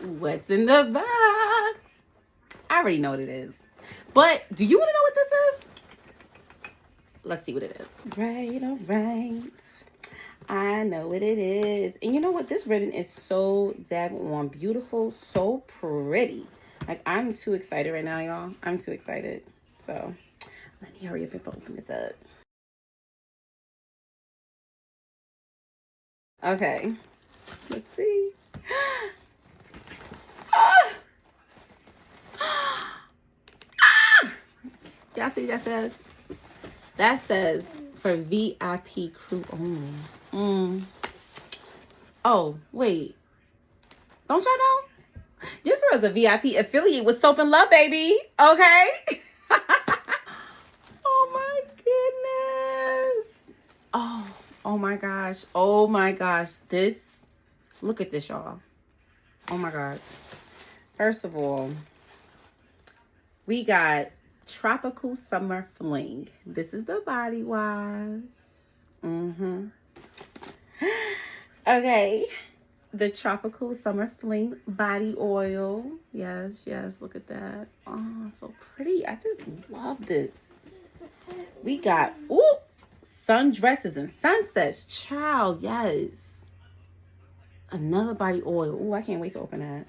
What's in the box? I already know what it is. But do you want to know what this is? Let's see what it is. Right, all right. I know what it is. And you know what? This ribbon is so daggone beautiful. So pretty. Like, I'm too excited right now, y'all. I'm too excited. So, let me hurry up and open this up. Okay. Let's see. Ah! Ah! Y'all see that says? That says for VIP crew only. Oh, wait. Don't y'all know? Your girl's a VIP affiliate with Soap and Love, baby. Okay? Oh, my goodness. Oh, my gosh. Oh, my gosh. This, look at this, y'all. Oh, my God. First of all, we got Tropical Summer Fling. This is the body wash. Okay. The Tropical Summer Fling body oil. Yes, yes. Look at that. Oh, so pretty. I just love this. We got, sundresses and sunsets. Child, yes. Another body oil. I can't wait to open that.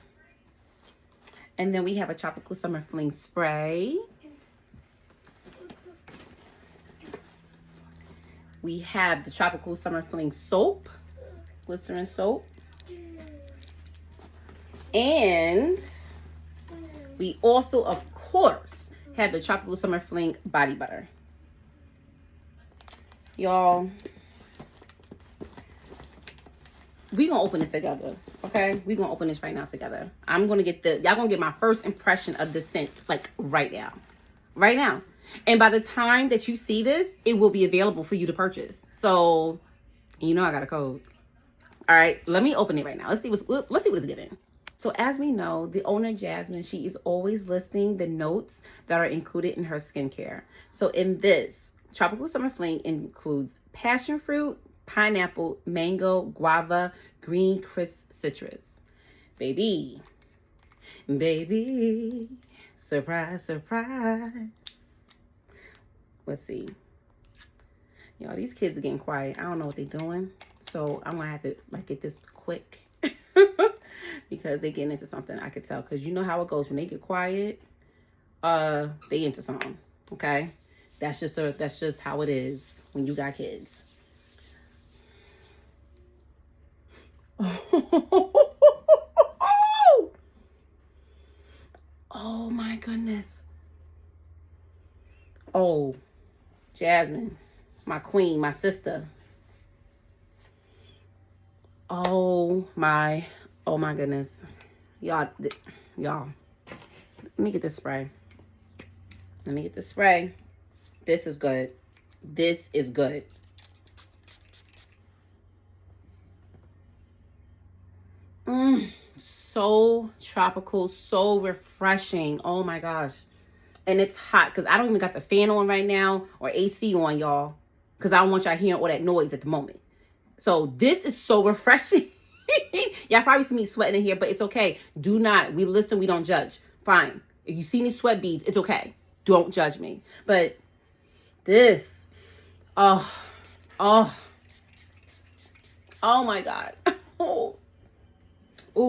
And then we have a Tropical Summer Fling spray. We have the Tropical Summer Fling soap. Glycerin soap. And we also, of course, have the Tropical Summer Fling body butter. Y'all, we gonna open this together, okay? We gonna open this right now together. I'm gonna get y'all gonna get my first impression of the scent, like, right now. Right now. And by the time that you see this, it will be available for you to purchase. So, you know I got a code. All right, let me open it right now. Let's see what it's giving. So as we know, the owner, Jasmine, she is always listing the notes that are included in her skincare. So in this, Tropical Summer Fling includes passion fruit, pineapple, mango, guava, green crisp citrus. Baby, surprise, surprise. Let's see. Y'all, these kids are getting quiet. I don't know what they're doing. So I'm going to have to, like, get this quick. Because they're getting into something, I could tell. Because you know how it goes. When they get quiet, they into something. Okay? That's just how it is when you got kids. Oh my goodness. Oh, Jasmine, my queen, my sister. Oh my goodness. Y'all, let me get this spray. This is good. This is good. So tropical, so refreshing. Oh my gosh. And it's hot because I don't even got the fan on right now or AC on, y'all, because I don't want y'all hearing all that noise at the moment. So this is so refreshing. Y'all probably see me sweating in here, but it's okay. Do not. We listen. We don't judge. Fine. If you see me sweat beads, it's okay. Don't judge me. But this, oh my God. Oh,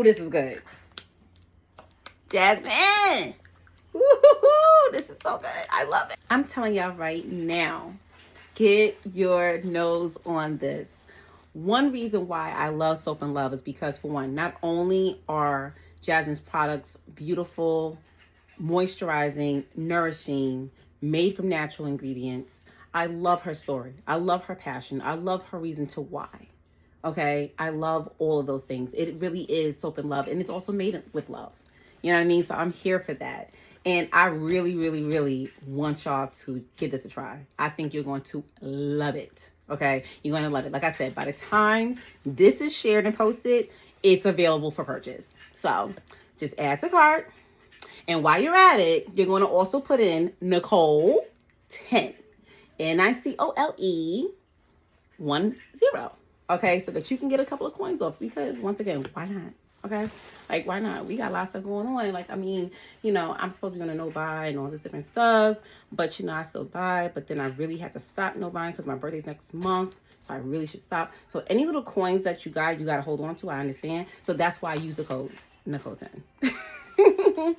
this is good. Jasmine. Woo-hoo-hoo. This is so good. I love it. I'm telling y'all right now, get your nose on this. One reason why I love Soap and Love is because, for one, not only are Jasmine's products beautiful, moisturizing, nourishing, made from natural ingredients, I love her story. I love her passion. I love her reason to why. Okay? I love all of those things. It really is Soap and Love, and it's also made with love. You know what I mean? So I'm here for that. And I really, really, really want y'all to give this a try. I think you're going to love it. Okay? You're going to love it. Like I said, by the time this is shared and posted, it's available for purchase. So just add to cart. And while you're at it, you're going to also put in Nicole 10. NICOLE 10. Okay? So that you can get a couple of coins off. Because, once again, why not? Okay? Like, why not? We got lots of stuff going on. Like, I mean, you know, I'm supposed to be on a no buy and all this different stuff, but you know, I still buy, but then I really had to stop no buying because my birthday's next month. So I really should stop. So any little coins that you got to hold on to. I understand. So that's why I use the code Nicole10.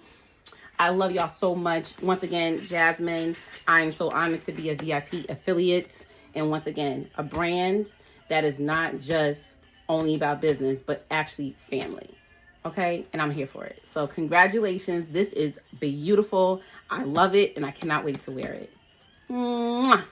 I love y'all so much. Once again, Jasmine, I'm so honored to be a VIP affiliate. And once again, a brand that is not just only about business, but actually family. Okay? And I'm here for it. So congratulations. This is beautiful. I love it. And I cannot wait to wear it. Mwah.